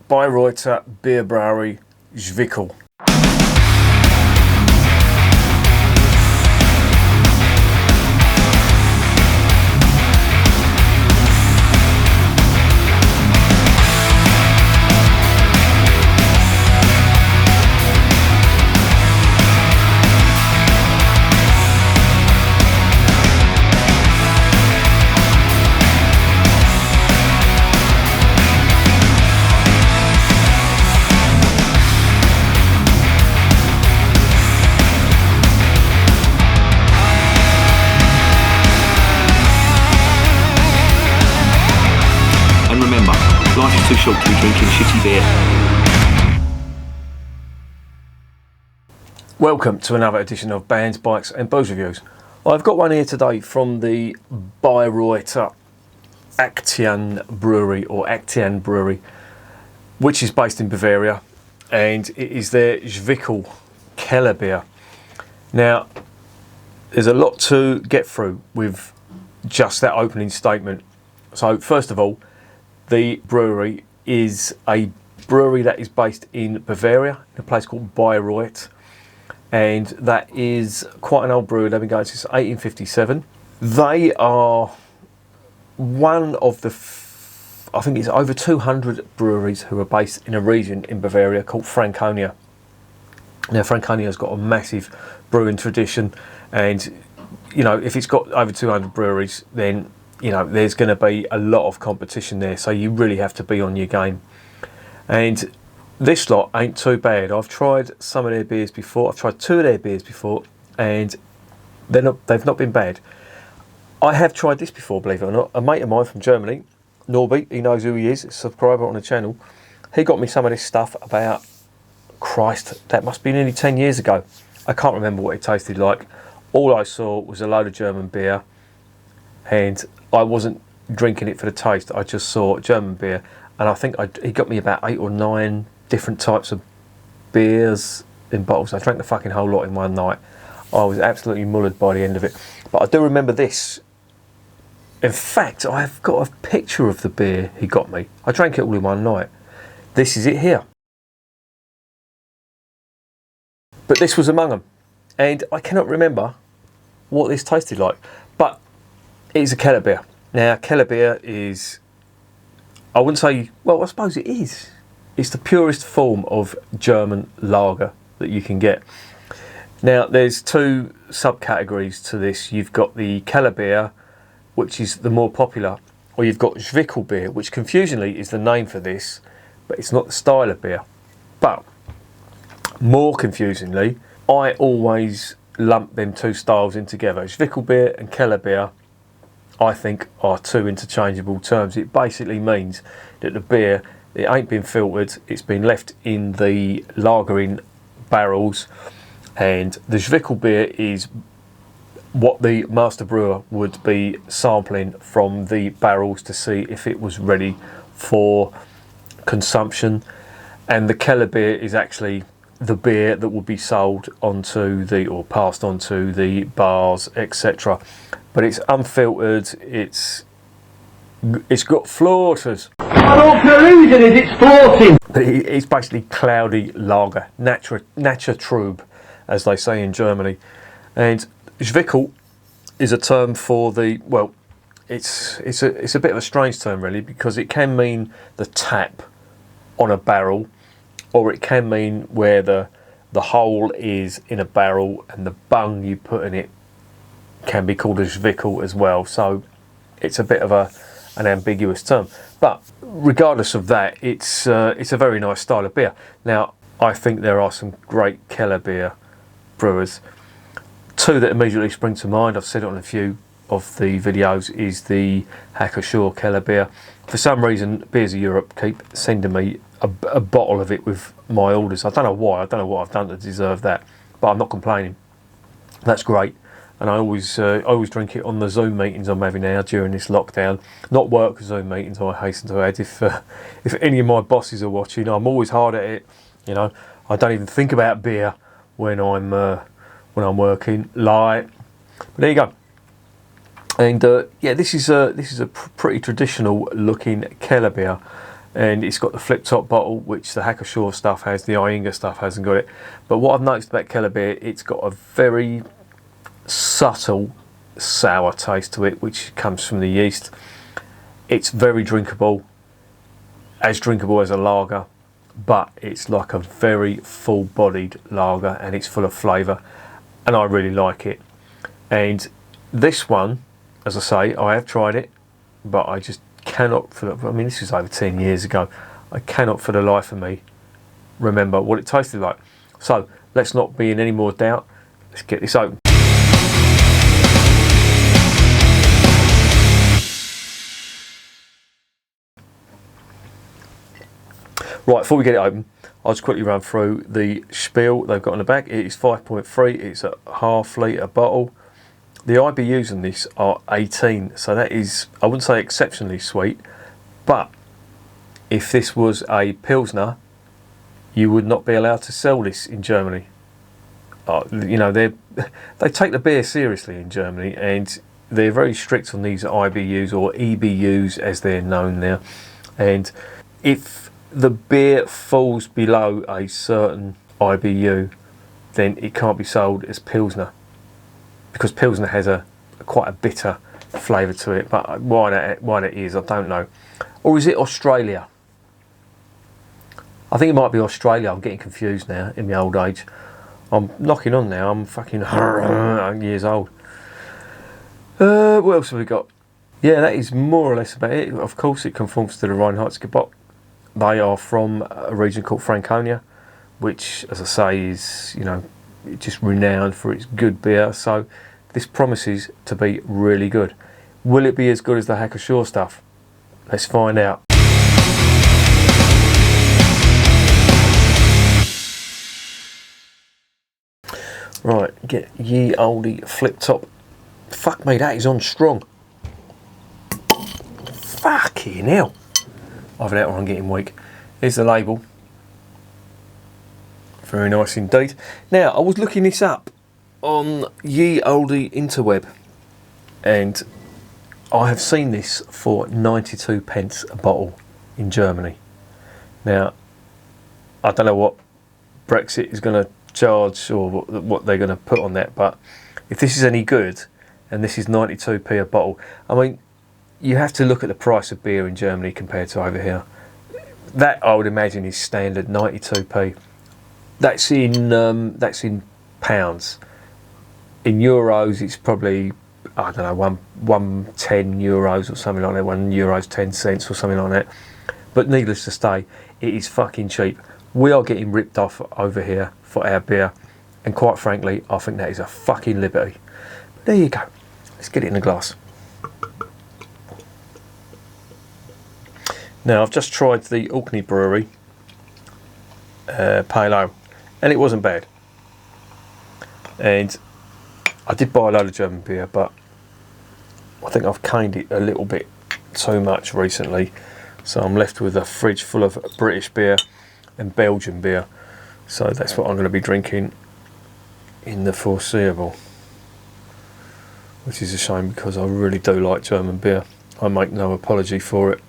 Bayreuther Bierbrauerei Zwick'l. Life is too short to be drinking shitty beer. Welcome to another edition of Bands, Bikes and Booze Reviews. I've got one here today from the Bayreuther Aktien Brewery, or Aktien Brewery, which is based in Bavaria, and it is their Zwick'l Kellerbier. Now, there's a lot to get through with just that opening statement. So first of all, the brewery is a brewery that is based in Bavaria, in a place called Bayreuther, and that is quite an old brewery. They've been going since 1857. They are one of the, I think it's over 200 breweries who are based in a region in Bavaria called Franconia. Now, Franconia's got a massive brewing tradition, and you know, if it's got over 200 breweries, then you know, there's going to be a lot of competition there, so you really have to be on your game. And this lot ain't too bad. I've tried some of their beers before. I've tried two of their beers before, and they've not been bad. I have tried this before, believe it or not. A mate of mine from Germany, Norby, he knows who he is, a subscriber on the channel. He got me some of this stuff about, Christ, that must be nearly 10 years ago. I can't remember what it tasted like. All I saw was a load of German beer, and I wasn't drinking it for the taste. I just saw German beer, and I think he got me about 8 or 9 different types of beers in bottles. I drank the fucking whole lot in one night. I was absolutely mullered by the end of it. But I do remember this. In fact, I've got a picture of the beer he got me. I drank it all in one night. This is it here. But this was among them, and I cannot remember what this tasted like. But it's a Kellerbier. Now, Kellerbier is, I wouldn't say, well, I suppose it is. It's the purest form of German lager that you can get. Now, there's two subcategories to this. You've got the Kellerbier, which is the more popular, or you've got Zwick'l beer, which confusingly is the name for this, but it's not the style of beer. But more confusingly, I always lump them two styles in together. Zwick'l beer and Kellerbier, I think, are two interchangeable terms. It basically means that the beer, it ain't been filtered, it's been left in the lagering barrels, and the Zwick'l beer is what the master brewer would be sampling from the barrels to see if it was ready for consumption, and the Kellerbier is actually the beer that will be sold onto the, or passed onto the bars, etc. But it's unfiltered, it's got floaters. I don't peruse it, it's floating. But it's basically cloudy lager, Naturtrüb, as they say in Germany. And Zwick'l is a term for the, well, it's a bit of a strange term really, because it can mean the tap on a barrel, or it can mean where the hole is in a barrel and the bung you put in it can be called a Zwick'l as well. So it's a bit of an ambiguous term. But regardless of that, it's a very nice style of beer. Now, I think there are some great Kellerbier brewers. Two that immediately spring to mind, I've said it on a few of the videos, is the Hacker-Shaw Kellerbier. For some reason, Beers of Europe keep sending me a bottle of it with my orders. I don't know why, I don't know what I've done to deserve that, but I'm not complaining. That's great. And I always drink it on the Zoom meetings I'm having now during this lockdown. Not work Zoom meetings, I hasten to add. If any of my bosses are watching, I'm always hard at it. You know, I don't even think about beer when I'm working. Lie. But there you go. And yeah, this is a pretty traditional looking Kellerbier, and it's got the flip top bottle, which the Hacker-Shaw stuff has. The Iinga stuff hasn't got it. But what I've noticed about Kellerbier, it's got a very subtle sour taste to it, which comes from the yeast. It's very drinkable, as drinkable as a lager, but it's like a very full-bodied lager, and it's full of flavour, and I really like it. And this one, as I say, I have tried it, but I just cannot, I mean, this was over 10 years ago, I cannot for the life of me remember what it tasted like. So let's not be in any more doubt, let's get this open. Right, before we get it open, I'll just quickly run through the spiel they've got on the back. It is 5.3, it's a half litre bottle. The IBUs in this are 18, so that is, I wouldn't say exceptionally sweet, but if this was a Pilsner, you would not be allowed to sell this in Germany. You know, they take the beer seriously in Germany, and they're very strict on these IBUs, or EBUs as they're known now. And if the beer falls below a certain IBU, then it can't be sold as Pilsner, because Pilsner has quite a bitter flavour to it. But why that is, I don't know. Or is it Australia? I think it might be Australia. I'm getting confused now in my old age. I'm knocking on now. I'm fucking years old. What else have we got? Yeah, that is more or less about it. Of course, it conforms to the Reinheitsgebot. They are from a region called Franconia, which, as I say, is, you know, just renowned for its good beer. So this promises to be really good. Will it be as good as the Hacker-Shaw stuff? Let's find out. Right, get ye olde flip top. Fuck me, that is on strong. Fucking hell. Either that or I'm getting weak. Here's the label. Very nice indeed. Now, I was looking this up on ye olde interweb, and I have seen this for 92 pence a bottle in Germany. Now, I don't know what Brexit is going to charge, or what they're going to put on that, but if this is any good, and this is 92p a bottle, I mean, you have to look at the price of beer in Germany compared to over here. That, I would imagine, is standard 92p. That's in pounds. In euros, it's probably, I don't know, 110 euros or something like that, €1 10 cents or something like that. But needless to say, it is fucking cheap. We are getting ripped off over here for our beer, and quite frankly, I think that is a fucking liberty. But there you go. Let's get it in a glass. Now, I've just tried the Orkney Brewery Pale Ale, and it wasn't bad. And I did buy a load of German beer, but I think I've caned it a little bit too much recently, so I'm left with a fridge full of British beer and Belgian beer. So that's what I'm going to be drinking in the foreseeable, which is a shame because I really do like German beer. I make no apology for it.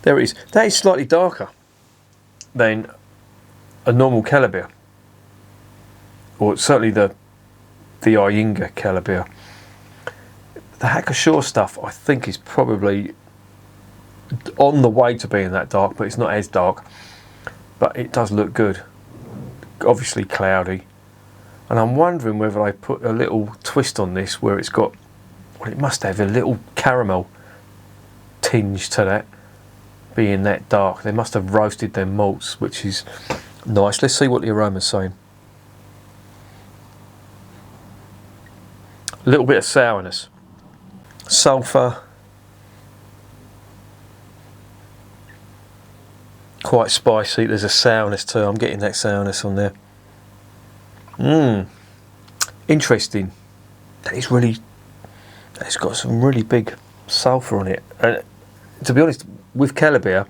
There it is. That is slightly darker than a normal Kellerbier, or certainly the Iinga Kellerbier. The Hacker-Shaw stuff, I think, is probably on the way to being that dark, but it's not as dark. But it does look good. Obviously cloudy. And I'm wondering whether they put a little twist on this where it's got, well, it must have a little caramel tinge to that, being that dark. They must have roasted their malts, which is nice. Let's see what the aroma's saying. A little bit of sourness. Sulphur. Quite spicy. There's a sourness too. I'm getting that sourness on there. Interesting. That is really, it's got some really big sulphur on it. And to be honest, with Kellerbier,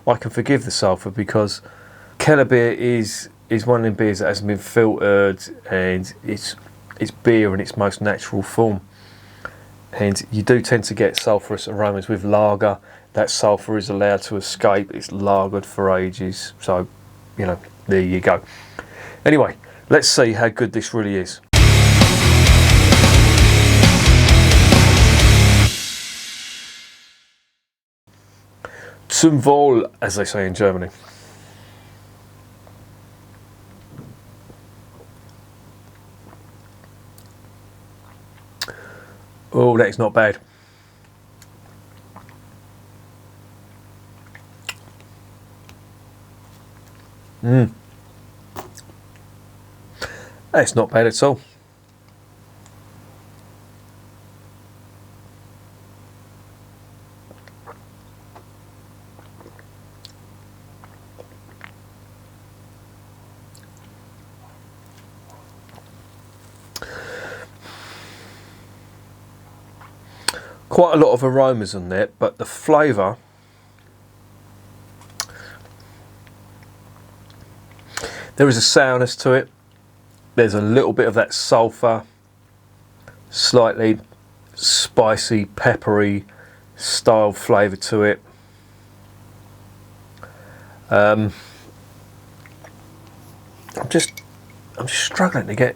I can forgive the sulphur, because Kellerbier is one of them beers that hasn't been filtered, and it's beer in its most natural form. And you do tend to get sulphurous aromas with lager. that sulphur is allowed to escape. It's lagered for ages, so you know, there you go. Anyway, let's see how good this really is. Zum Wohl, as they say in Germany. Oh, that's not bad. That's not bad at all. Quite a lot of aromas in there, but the flavour, there is a sourness to it. There's a little bit of that sulphur, slightly spicy, peppery style flavour to it. I'm just struggling to get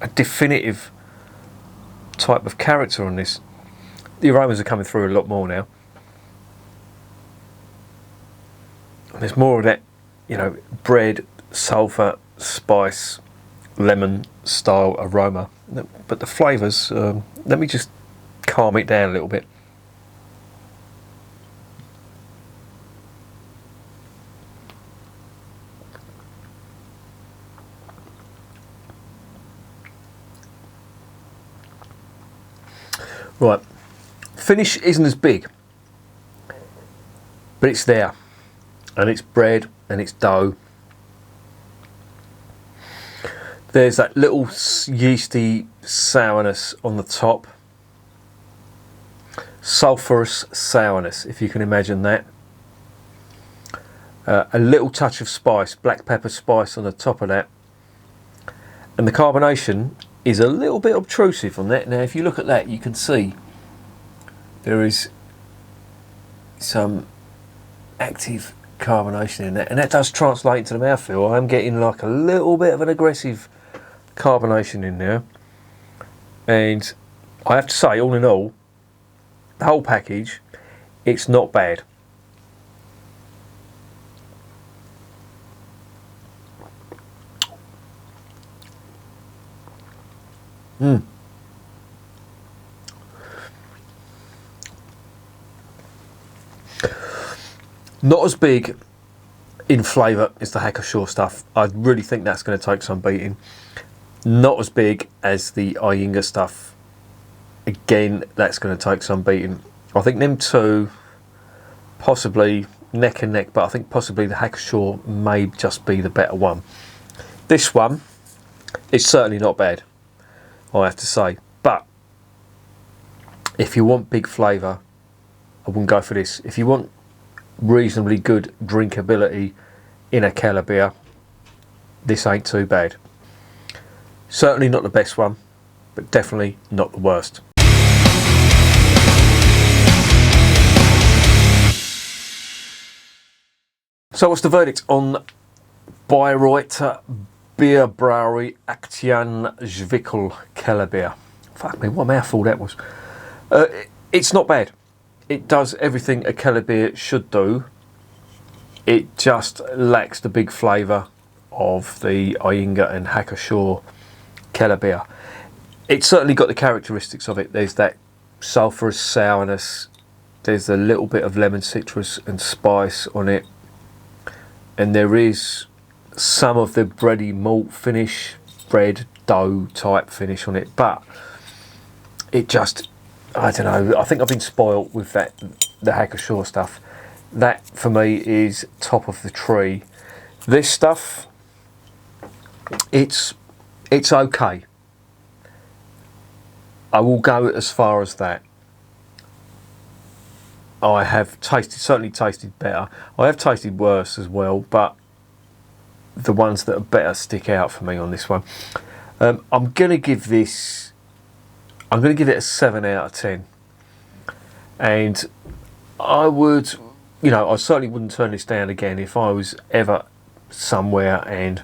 a definitive type of character on this. The aromas are coming through a lot more now. There's more of that, you know, bread, sulphur, spice, lemon style aroma. But the flavours, let me just calm it down a little bit. Right. Finish isn't as big, but it's there, and it's bread and it's dough. There's that little yeasty sourness on the top, sulphurous sourness, if you can imagine that. A little touch of spice, black pepper spice on the top of that, and the carbonation is a little bit obtrusive on that. Now if you look at that, you can see there is some active carbonation in that, and that does translate into the mouthfeel. I'm getting like a little bit of an aggressive carbonation in there, and I have to say, all in all, the whole package, it's not bad. Not as big in flavour as the Hacker-Shaw stuff. I really think that's going to take some beating. Not as big as the Iinga stuff. Again, that's going to take some beating. I think them two possibly neck and neck, but I think possibly the Hacker-Shaw may just be the better one. This one is certainly not bad, I have to say. But if you want big flavour, I wouldn't go for this. If you want reasonably good drinkability in a Kellerbier, this ain't too bad. Certainly not the best one, but definitely not the worst. So what's the verdict on Bayreuther Bierbrauerei Aktien Zwick'l Kellerbier? Fuck me, what a mouthful that was. It's not bad. It does everything a Kellerbier should do. It just lacks the big flavour of the Iinga and Hacker-Shaw Kellerbier. It's certainly got the characteristics of it. There's that sulphurous sourness. There's a little bit of lemon, citrus and spice on it. And there is some of the bready malt finish, bread dough type finish on it. But it just, I don't know, I think I've been spoilt with that, the Hacker-Shaw stuff. That for me is top of the tree. This stuff, it's okay. I will go as far as that. I have certainly tasted better. I have tasted worse as well, but the ones that are better stick out for me on this one. I'm gonna give it a 7 out of 10, and I would, I certainly wouldn't turn this down again if I was ever somewhere and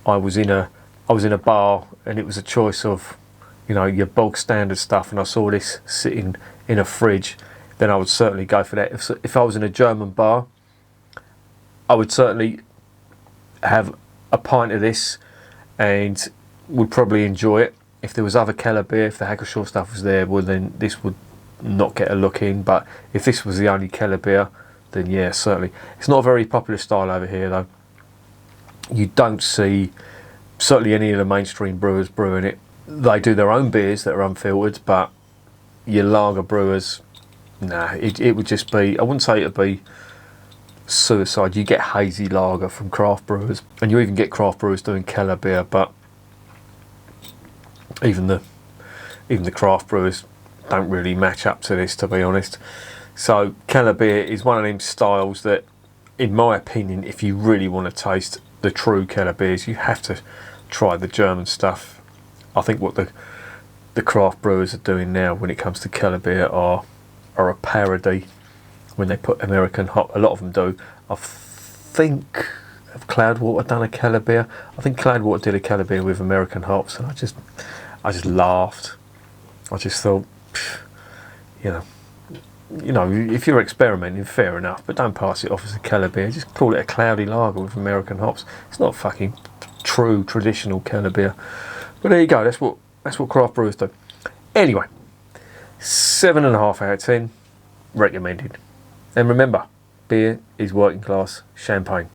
I was in a bar and it was a choice of, your bog standard stuff, and I saw this sitting in a fridge, then I would certainly go for that. If I was in a German bar, I would certainly have a pint of this and would probably enjoy it. If there was other Kellerbier, if the Hagelshaw stuff was there, well then this would not get a look in. But if this was the only Kellerbier, then yeah, certainly. It's not a very popular style over here though. You don't see certainly any of the mainstream brewers brewing it. They do their own beers that are unfiltered, but your lager brewers, nah, it would just be, I wouldn't say it would be suicide. You get hazy lager from craft brewers, and you even get craft brewers doing Kellerbier, but even the craft brewers don't really match up to this, to be honest. So Kellerbier is one of them styles that, in my opinion, if you really want to taste the true Kellerbiers, you have to try the German stuff. I think what the craft brewers are doing now when it comes to Kellerbier are a parody. When they put American hop, a lot of them do. I think have Cloudwater done a Kellerbier. I think Cloudwater did a Kellerbier with American hops, and I just laughed. I just thought, if you're experimenting, fair enough, but don't pass it off as a Kellerbier. Just call it a cloudy lager with American hops. It's not fucking true traditional Kellerbier. But there you go. That's what craft brewers do. Anyway, 7.5 out of 10, recommended. And remember, beer is working class champagne.